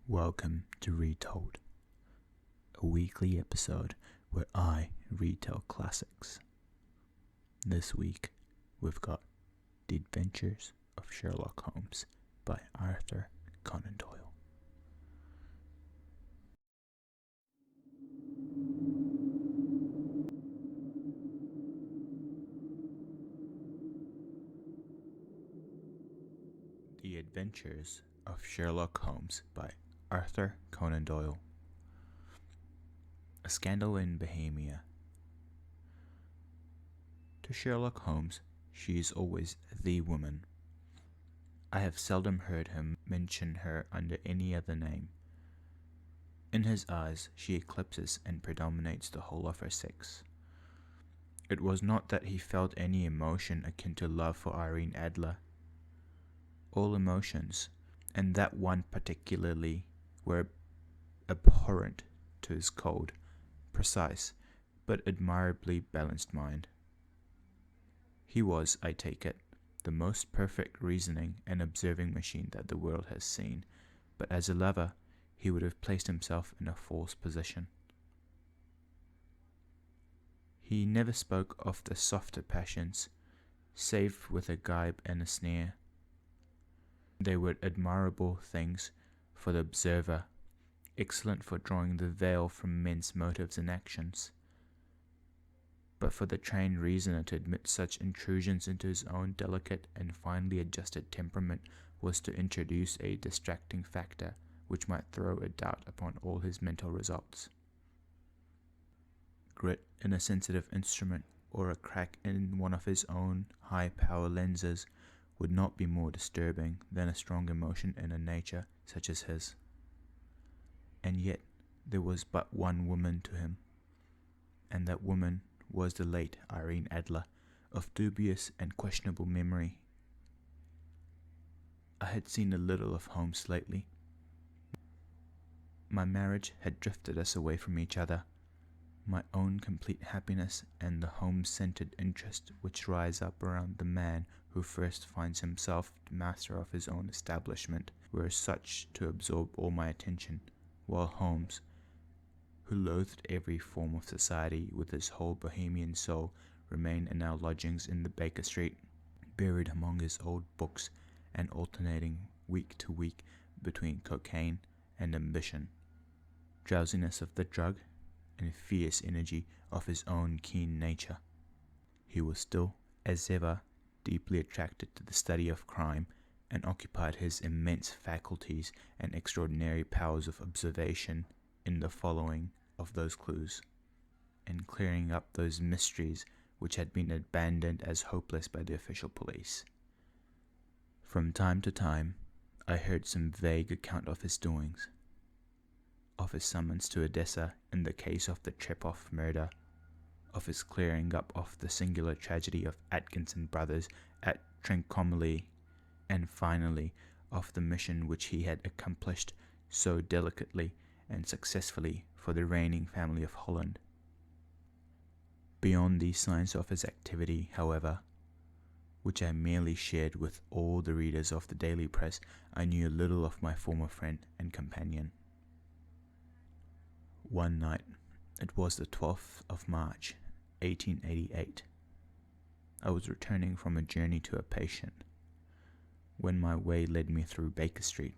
Welcome to Retold, a weekly episode where I retell classics. This week, we've got The Adventures of Sherlock Holmes by Arthur Conan Doyle. The Adventures of Sherlock Holmes by Arthur Conan Doyle. A scandal in Bohemia. To Sherlock Holmes, she is always the woman. I have seldom heard him mention her under any other name. In his eyes, she eclipses and predominates the whole of her sex. It was not that he felt any emotion akin to love for Irene Adler. All emotions, and that one particularly, were abhorrent to his cold, precise, but admirably balanced mind. He was, I take it, the most perfect reasoning and observing machine that the world has seen, but as a lover, he would have placed himself in a false position. He never spoke of the softer passions, save with a gibe and a sneer. They were admirable things for the observer, excellent for drawing the veil from men's motives and actions. But for the trained reasoner to admit such intrusions into his own delicate and finely adjusted temperament was to introduce a distracting factor which might throw a doubt upon all his mental results. Grit in a sensitive instrument or a crack in one of his own high-power lenses would not be more disturbing than a strong emotion in a nature such as his. And yet there was but one woman to him, and that woman was the late Irene Adler, of dubious and questionable memory. I had seen a little of Holmes lately. My marriage had drifted us away from each other. My own complete happiness and the Holmes-centered interest which rise up around the man who first finds himself master of his own establishment were such to absorb all my attention, while Holmes, who loathed every form of society with his whole bohemian soul, remained in our lodgings in the Baker Street, buried among his old books and alternating week to week between cocaine and ambition, drowsiness of the drug, and fierce energy of his own keen nature. He was still, as ever, deeply attracted to the study of crime, and occupied his immense faculties and extraordinary powers of observation in the following of those clues, and clearing up those mysteries which had been abandoned as hopeless by the official police. From time to time, I heard some vague account of his doings, of his summons to Odessa in the case of the Trepoff murder, of his clearing up of the singular tragedy of Atkinson brothers at Trincomalee, and finally of the mission which he had accomplished so delicately and successfully for the reigning family of Holland. Beyond these signs of his activity, however, which I merely shared with all the readers of the daily press, I knew little of my former friend and companion. One night, it was the 12th of March, 1888. I was returning from a journey to a patient, when my way led me through Baker Street.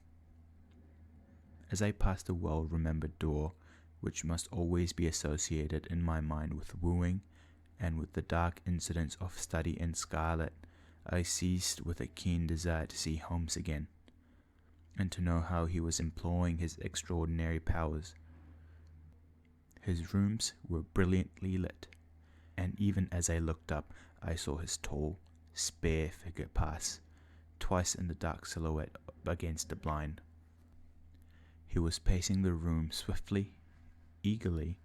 As I passed a well-remembered door, which must always be associated in my mind with wooing and with the dark incidents of Study in Scarlet, I seized with a keen desire to see Holmes again, and to know how he was employing his extraordinary powers. His rooms were brilliantly lit, and even as I looked up, I saw his tall, spare figure pass, twice in the dark silhouette against the blind. He was pacing the room swiftly, eagerly,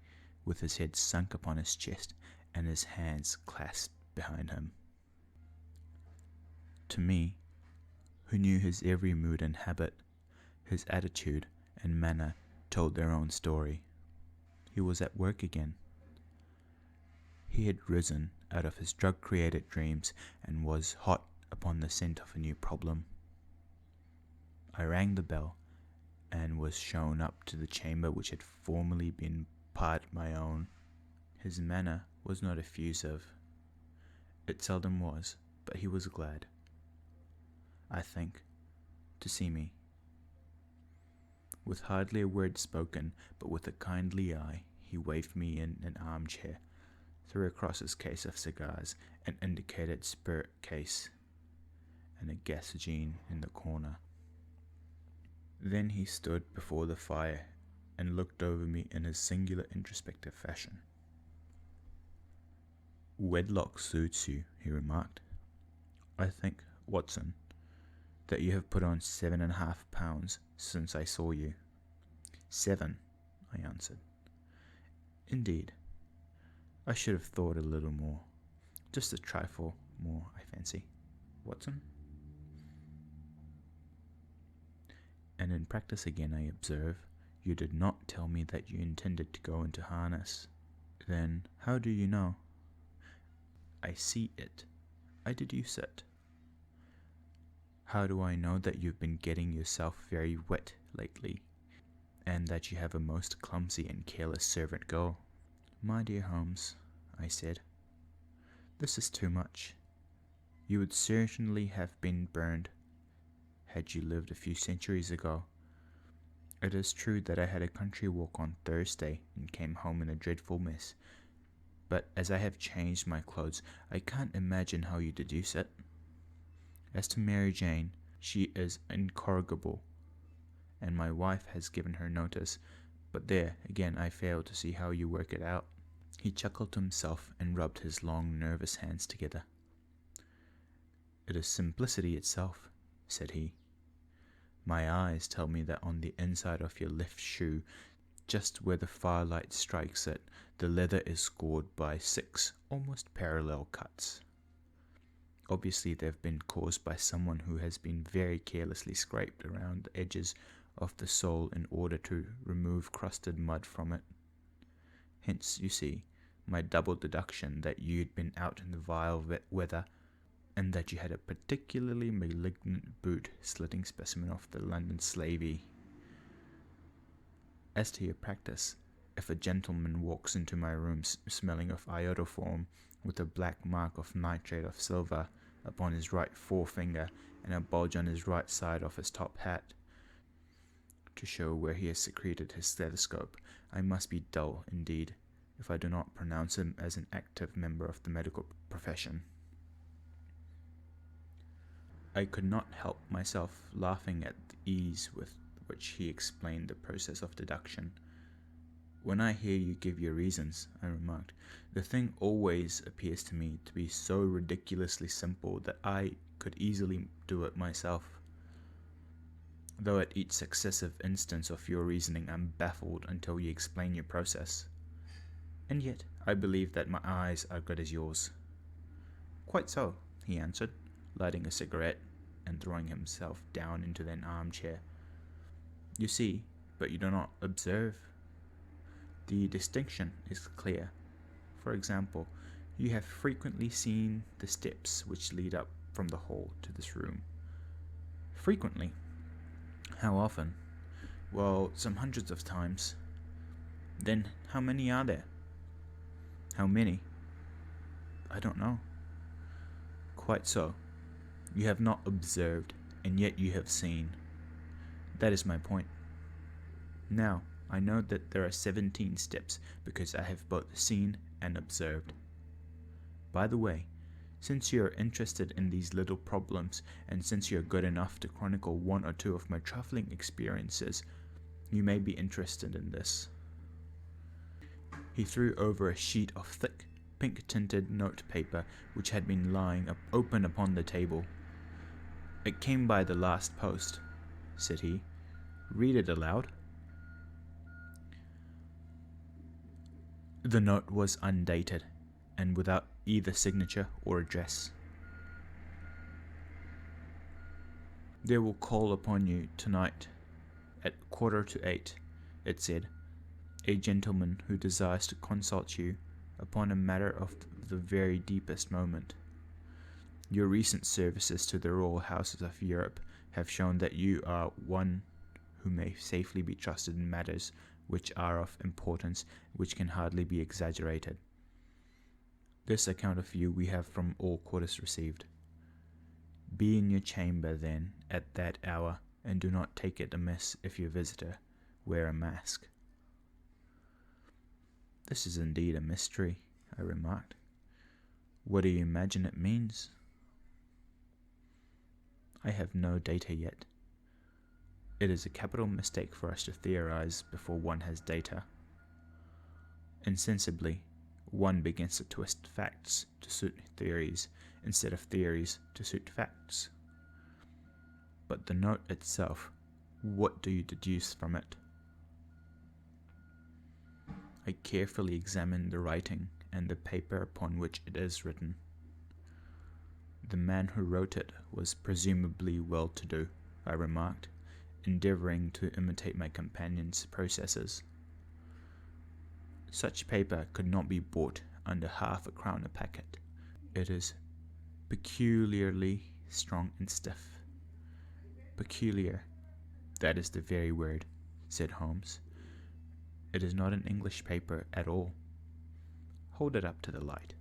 with his head sunk upon his chest and his hands clasped behind him. To me, who knew his every mood and habit, his attitude and manner told their own story. He was at work again. He had risen out of his drug-created dreams and was hot upon the scent of a new problem. I rang the bell, and was shown up to the chamber which had formerly been part my own. His manner was not effusive. It seldom was, but he was glad, I think, to see me. With hardly a word spoken, but with a kindly eye, he waved me in an armchair, threw across his case of cigars, and indicated spirit case and a gas gene in the corner. Then he stood before the fire and looked over me in his singular introspective fashion. "Wedlock suits you," he remarked. "I think, Watson, that you have put on 7.5 pounds since I saw you." 7, I answered. "Indeed. I should have thought a little more. Just a trifle more, I fancy, Watson." "And in practice again, I observe, you did not tell me that you intended to go into harness." "Then how do you know?" "I see it. I deduce it." "How do I know that you've been getting yourself very wet lately, and that you have a most clumsy and careless servant girl?" "My dear Holmes," I said, "this is too much. You would certainly have been burned had you lived a few centuries ago. It is true that I had a country walk on Thursday and came home in a dreadful mess, but as I have changed my clothes, I can't imagine how you deduce it. As to Mary Jane, she is incorrigible, and my wife has given her notice, but there, again, I fail to see how you work it out." He chuckled to himself and rubbed his long, nervous hands together. "It is simplicity itself," said he. "My eyes tell me that on the inside of your left shoe, just where the firelight strikes it, the leather is scored by 6 almost parallel cuts. Obviously they've been caused by someone who has been very carelessly scraped around the edges of the sole in order to remove crusted mud from it. Hence, you see, my double deduction that you'd been out in the vile weather, and that you had a particularly malignant boot-slitting specimen of the London slavey. As to your practice, if a gentleman walks into my room smelling of iodoform, with a black mark of nitrate of silver upon his right forefinger and a bulge on his right side of his top hat, to show where he has secreted his stethoscope, I must be dull indeed if I do not pronounce him as an active member of the medical profession." I could not help myself laughing at the ease with which he explained the process of deduction. "When I hear you give your reasons," I remarked, "the thing always appears to me to be so ridiculously simple that I could easily do it myself, though at each successive instance of your reasoning I'm baffled until you explain your process. And yet I believe that my eyes are good as yours." "Quite so," he answered, lighting a cigarette and throwing himself down into an armchair. "You see, but you do not observe. The distinction is clear. For example, you have frequently seen the steps which lead up from the hall to this room." "Frequently." "How often?" "Well, some hundreds of times." "Then how many are there?" "How many? I don't know." "Quite so. You have not observed, and yet you have seen. That is my point. Now, I know that there are 17 steps because I have both seen and observed. By the way, since you are interested in these little problems, and since you are good enough to chronicle one or two of my trifling experiences, you may be interested in this." He threw over a sheet of thick, pink-tinted note paper which had been lying open upon the table. "It came by the last post," said he. "Read it aloud." The note was undated, and without either signature or address. "They will call upon you tonight at 7:45, it said, "a gentleman who desires to consult you upon a matter of the very deepest moment. Your recent services to the royal houses of Europe have shown that you are one who may safely be trusted in matters which are of importance, which can hardly be exaggerated. This account of you we have from all quarters received. Be in your chamber, then, at that hour, and do not take it amiss if your visitor wear a mask. This is indeed a mystery, I remarked. What do you imagine it means? I have no data yet. It is a capital mistake for us to theorize before one has data. Insensibly, one begins to twist facts to suit theories instead of theories to suit facts. But the note itself, what do you deduce from it? I carefully examined the writing and the paper upon which it is written. The man who wrote it was presumably well-to-do, I remarked, endeavouring to imitate my companion's processes. Such paper could not be bought under £0.50 a packet. It is peculiarly strong and stiff. Peculiar, that is the very word, said Holmes. It is not an English paper at all. Hold it up to the light.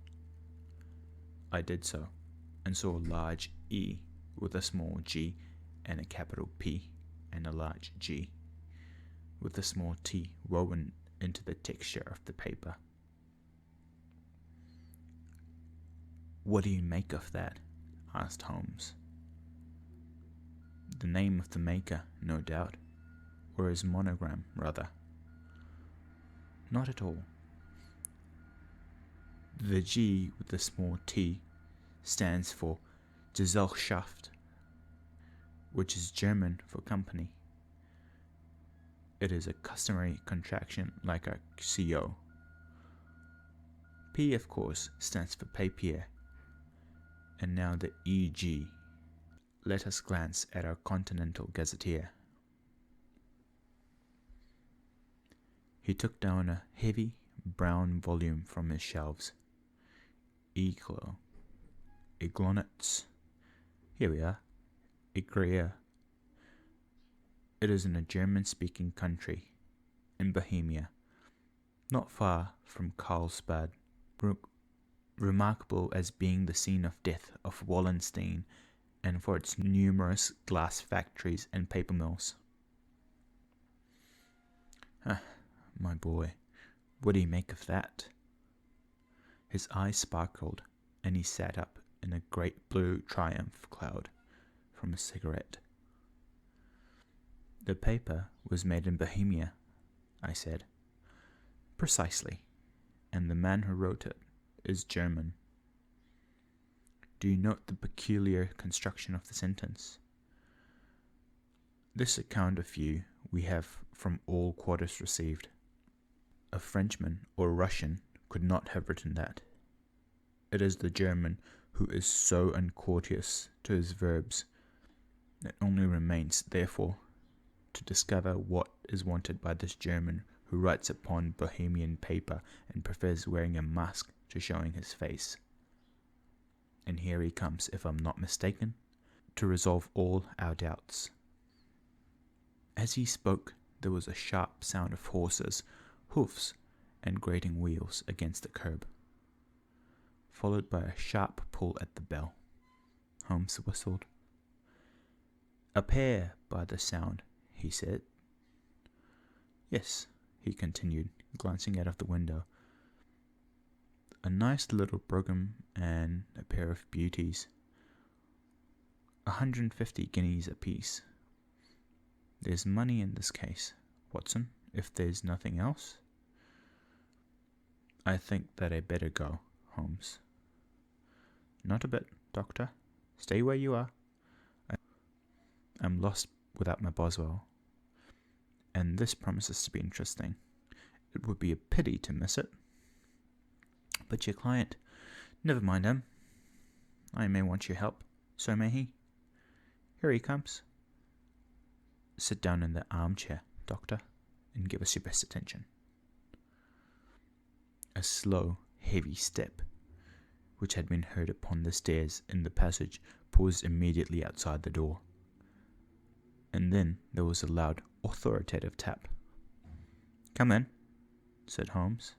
I did so, and saw a large E with a small g and a capital P and a large G, with a small t woven into the texture of the paper. What do you make of that? Asked Holmes. The name of the maker, no doubt, or his monogram, rather. Not at all. The G with the small t stands for Gesellschaft, which is German for company. It is a customary contraction like a CO. P, of course, stands for papier. And now the EG. Let us glance at our Continental Gazetteer. He took down a heavy brown volume from his shelves. Eclo. Iglonitz. Here we are. Igrea. It is in a German-speaking country, in Bohemia, not far from Carlsbad, remarkable as being the scene of death of Wallenstein and for its numerous glass factories and paper mills. My boy, what do you make of that? His eyes sparkled, and he sat up in a great blue triumph cloud from a cigarette. The paper was made in Bohemia, I said. Precisely, and the man who wrote it is German. Do you note the peculiar construction of the sentence? This account of you we have from all quarters received. A Frenchman or Russian could not have written that. It is the German who is so uncourteous to his verbs. It only remains, therefore, to discover what is wanted by this German who writes upon Bohemian paper and prefers wearing a mask to showing his face. And here he comes, if I'm not mistaken, to resolve all our doubts. As he spoke, there was a sharp sound of horses, hoofs, and grating wheels against the curb, followed by a sharp pull at the bell. Holmes whistled. A pair, by the sound, he said. Yes, he continued, glancing out of the window. A nice little brougham and a pair of beauties. 150 guineas apiece. There's money in this case, Watson, if there's nothing else. I think that I'd better go, Holmes. Not a bit, Doctor. Stay where you are. I'm lost without my Boswell, and this promises to be interesting. It would be a pity to miss it. But your client, never mind him. I may want your help, so may he. Here he comes. Sit down in the armchair, Doctor, and give us your best attention. A slow, heavy step, which had been heard upon the stairs in the passage, paused immediately outside the door. And then there was a loud, authoritative tap. "Come in," said Holmes.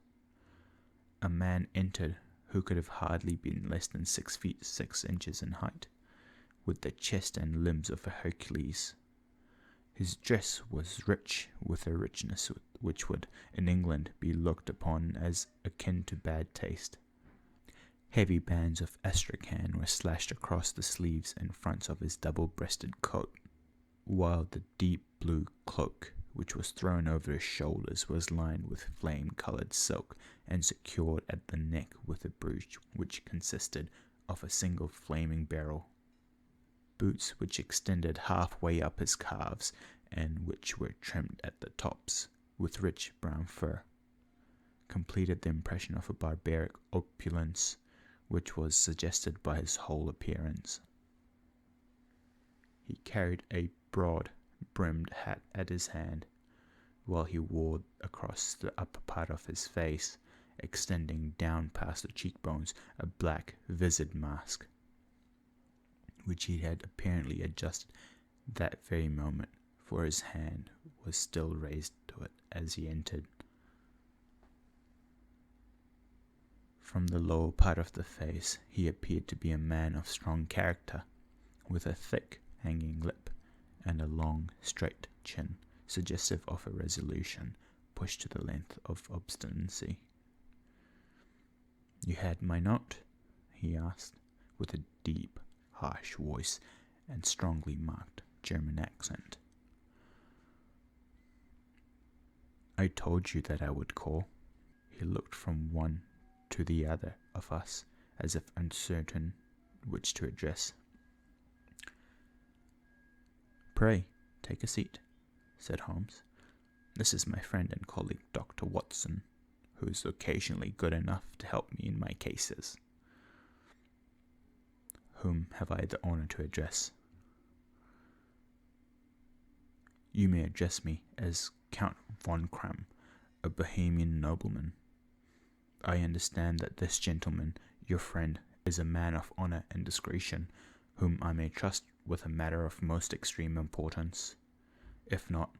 A man entered who could have hardly been less than 6 feet 6 inches in height, with the chest and limbs of a Hercules. His dress was rich, with a richness which would, in England, be looked upon as akin to bad taste. Heavy bands of astrakhan were slashed across the sleeves and fronts of his double-breasted coat, while the deep blue cloak, which was thrown over his shoulders, was lined with flame-coloured silk and secured at the neck with a brooch which consisted of a single flaming barrel. Boots which extended halfway up his calves and which were trimmed at the tops with rich brown fur, completed the impression of a barbaric opulence which was suggested by his whole appearance. He carried a broad-brimmed hat at his hand, while he wore across the upper part of his face, extending down past the cheekbones, a black vised mask, which he had apparently adjusted that very moment, for his hand was still raised to it as he entered. From the lower part of the face he appeared to be a man of strong character, with a thick hanging lip and a long straight chin, suggestive of a resolution pushed to the length of obstinacy. "You had my note?" he asked, with a deep, harsh voice and strongly marked German accent. "I told you that I would call." He looked from one to the other of us, as if uncertain which to address. "Pray, take a seat," said Holmes. "This is my friend and colleague, Dr. Watson, who is occasionally good enough to help me in my cases. Whom have I the honor to address?" "You may address me as Count von Kram, a Bohemian nobleman. I understand that this gentleman, your friend, is a man of honor and discretion, whom I may trust with a matter of most extreme importance. If not,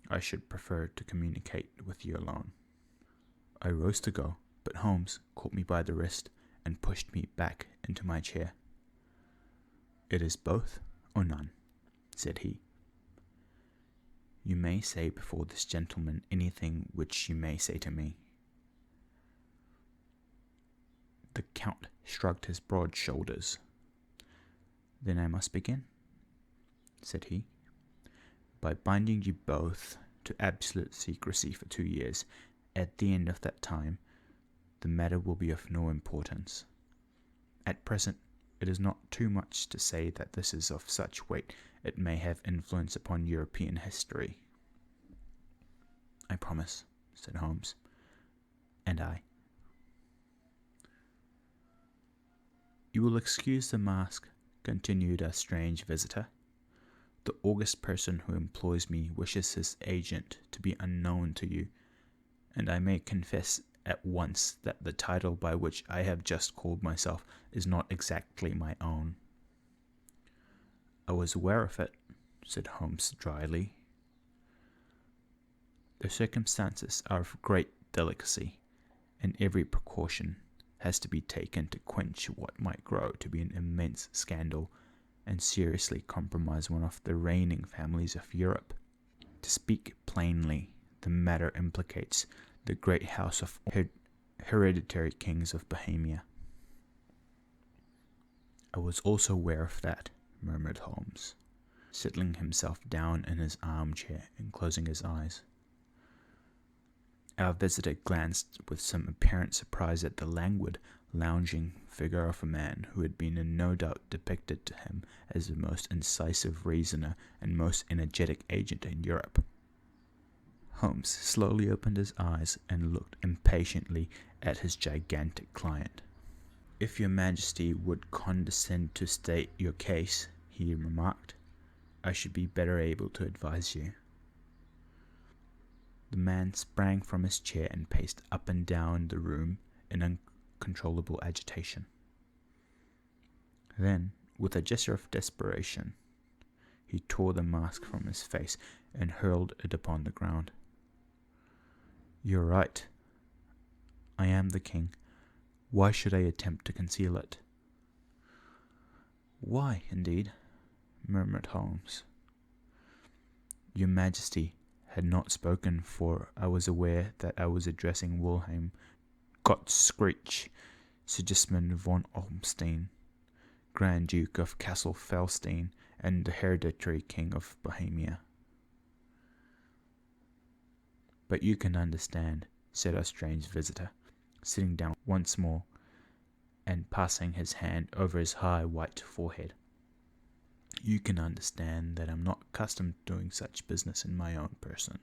I should prefer to communicate with you alone." I rose to go, but Holmes caught me by the wrist and pushed me back into my chair. "It is both or none," said he. "You may say before this gentleman anything which you may say to me." The Count shrugged his broad shoulders. "Then I must begin," said he, "by binding you both to absolute secrecy for 2 years. At the end of that time, the matter will be of no importance. At present, it is not too much to say that this is of such weight it may have influence upon European history." "I promise," said Holmes. "And I." "You will excuse the mask," continued our strange visitor. "The august person who employs me wishes his agent to be unknown to you, and I may confess at once that the title by which I have just called myself is not exactly my own." "I was aware of it," said Holmes dryly. "The circumstances are of great delicacy, and every precaution has to be taken to quench what might grow to be an immense scandal and seriously compromise one of the reigning families of Europe. To speak plainly, the matter implicates the great house of hereditary kings of Bohemia." "I was also aware of that," murmured Holmes, settling himself down in his armchair and closing his eyes. Our visitor glanced with some apparent surprise at the languid, lounging figure of a man who had been in no doubt depicted to him as the most incisive reasoner and most energetic agent in Europe. Holmes slowly opened his eyes and looked impatiently at his gigantic client. "If your Majesty would condescend to state your case," he remarked, "I should be better able to advise you." The man sprang from his chair and paced up and down the room in uncontrollable agitation. Then, with a gesture of desperation, He tore the mask from his face and hurled it upon the ground. "You're right. I am the king. Why should I attempt to conceal it?" "Why, indeed?" murmured Holmes. "Your Majesty had not spoken, for I was aware that I was addressing Wilhelm Gott-Screech, Sigismund von Olmstein, Grand Duke of Cassel-Felstein, and the hereditary King of Bohemia." "But you can understand," said our strange visitor, sitting down once more and passing his hand over his high white forehead. "You can understand that I'm not accustomed to doing such business in my own person.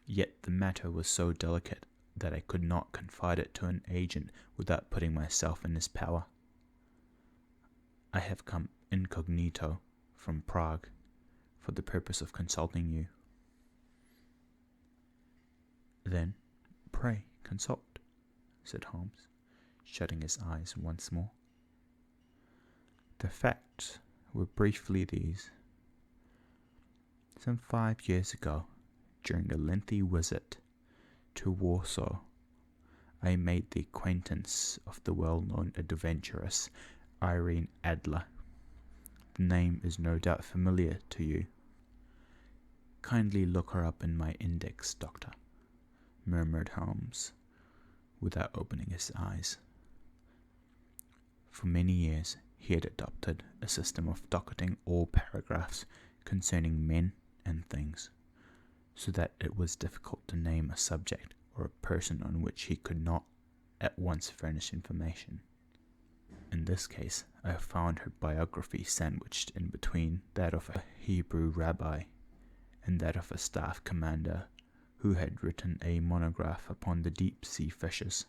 Yet the matter was so delicate that I could not confide it to an agent without putting myself in his power. I have come incognito from Prague for the purpose of consulting you." "Then, pray consult," said Holmes, shutting his eyes once more. "The facts were briefly these. Some 5 years ago, during a lengthy visit to Warsaw, I made the acquaintance of the well-known adventuress Irene Adler. The name is no doubt familiar to you. Kindly look her up in my index, Doctor," murmured Holmes, without opening his eyes. For many years he had adopted a system of docketing all paragraphs concerning men and things, so that it was difficult to name a subject or a person on which he could not at once furnish information. In this case, I found her biography sandwiched in between that of a Hebrew rabbi and that of a staff commander who had written a monograph upon the deep-sea fishes.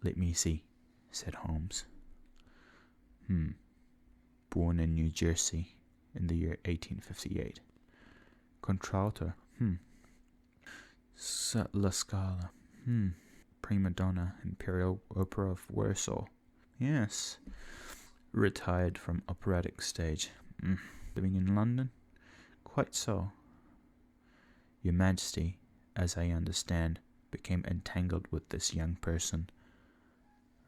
"Let me see," said Holmes. Born in New Jersey in the year 1858. Contralto. La Scala. Prima donna, Imperial Opera of Warsaw. Yes. Retired from operatic stage. Living in London? Quite so. Your Majesty, as I understand, became entangled with this young person,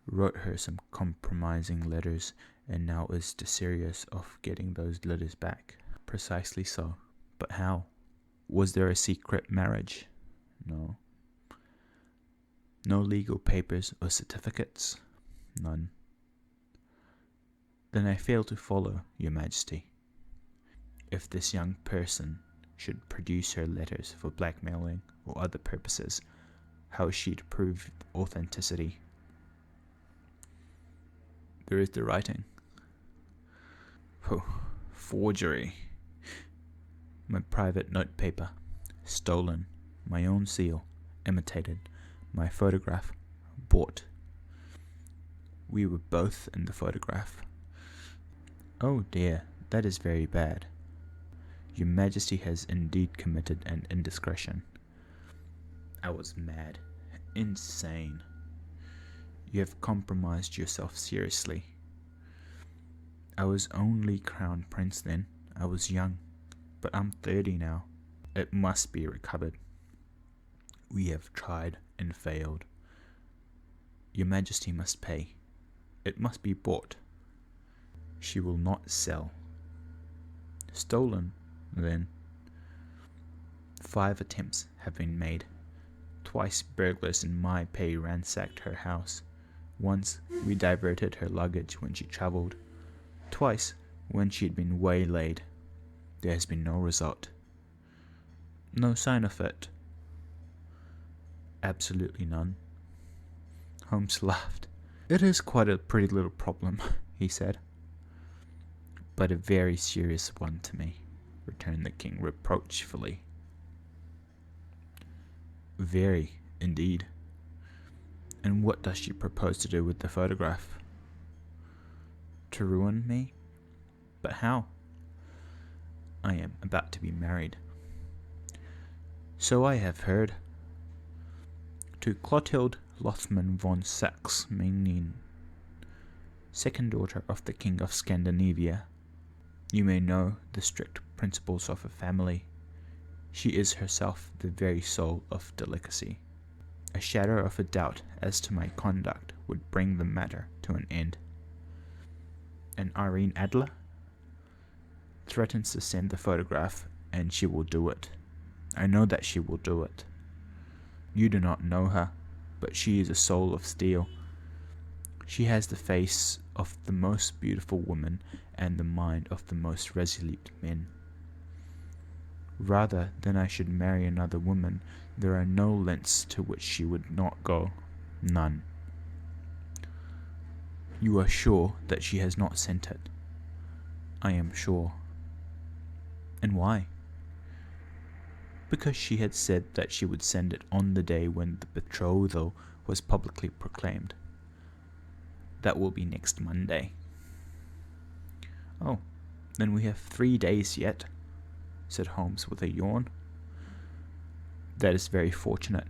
wrote her some compromising letters, and now is desirous of getting those letters back. Precisely so. But how? Was there a secret marriage? No. No legal papers or certificates? None. Then I fail to follow, Your Majesty. If this young person should produce her letters for blackmailing or other purposes, how is she to prove authenticity? There is the writing. Forgery. My private notepaper, stolen. My own seal, imitated. My photograph, bought. We were both in the photograph. Oh dear, that is very bad. Your Majesty has indeed committed an indiscretion. I was mad, insane. You have compromised yourself seriously. I was only crown prince then. I was young, but I'm 30 now. It must be recovered. We have tried and failed. Your Majesty must pay. It must be bought. She will not sell. Stolen, then. 5 attempts have been made. Twice burglars in my pay ransacked her house. Once we diverted her luggage when she travelled. Twice when she had been waylaid. There has been no result. No sign of it. Absolutely none. Holmes laughed. It is quite a pretty little problem, he said. But a very serious one to me, returned the king reproachfully. Very, indeed. And what does she propose to do with the photograph? To ruin me? But how? I am about to be married. So I have heard. To Clotilde Lothman von Saxe-Menin, second daughter of the King of Scandinavia. You may know the strict principles of a family. She is herself the very soul of delicacy. A shadow of a doubt as to my conduct would bring the matter to an end. And Irene Adler threatens to send the photograph, and she will do it. I know that she will do it. You do not know her, but she is a soul of steel. She has the face of the most beautiful woman and the mind of the most resolute men. Rather than I should marry another woman, there are no lengths to which she would not go. None. You are sure that she has not sent it? I am sure. And why? Because she had said that she would send it on the day when the betrothal was publicly proclaimed. That will be next Monday. Oh, then we have 3 days yet, said Holmes with a yawn. That is very fortunate,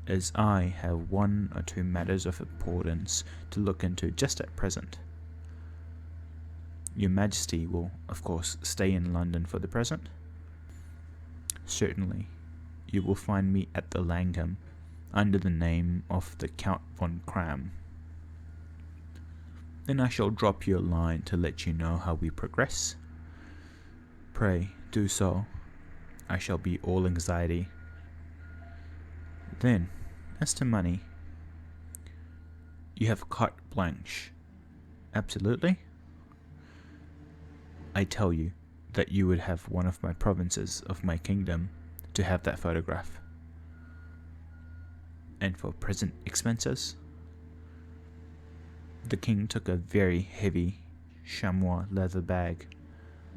as I have 1 or 2 matters of importance to look into just at present. Your Majesty will, of course, stay in London for the present? Certainly. You will find me at the Langham, under the name of the Count von Cram. Then I shall drop you a line to let you know how we progress. Pray, do so. I shall be all anxiety. Then, as to money, you have carte blanche. Absolutely? I tell you that you would have one of my provinces of my kingdom to have that photograph. And for present expenses? The king took a very heavy chamois leather bag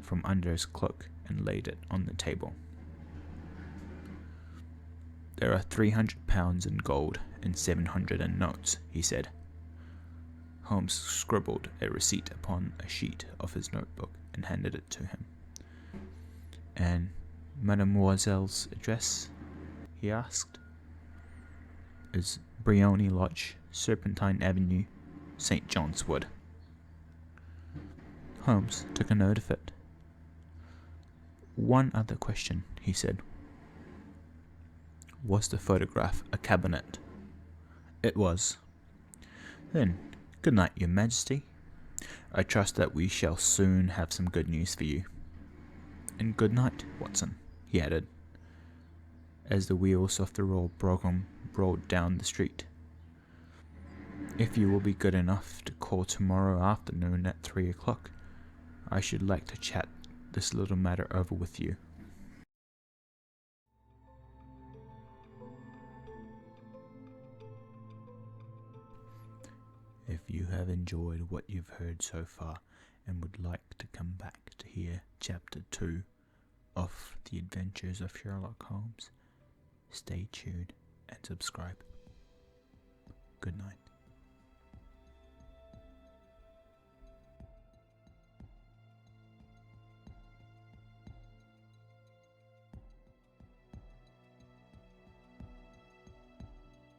from under his cloak and laid it on the table. There are £300 in gold and 700 in notes, he said. Holmes scribbled a receipt upon a sheet of his notebook and handed it to him. And Mademoiselle's address? He asked. Is Briony Lodge, Serpentine Avenue, St. John's Wood. Holmes took a note of it. One other question, he said. Was the photograph a cabinet? It was. Then, good night, Your Majesty. I trust that we shall soon have some good news for you. And good night, Watson, he added, as the wheels of the royal brougham rolled down the street. If you will be good enough to call tomorrow afternoon at 3 o'clock, I should like to chat this little matter over with you. If you have enjoyed what you've heard so far and would like to come back to hear Chapter 2 of The Adventures of Sherlock Holmes, stay tuned and subscribe. Good night.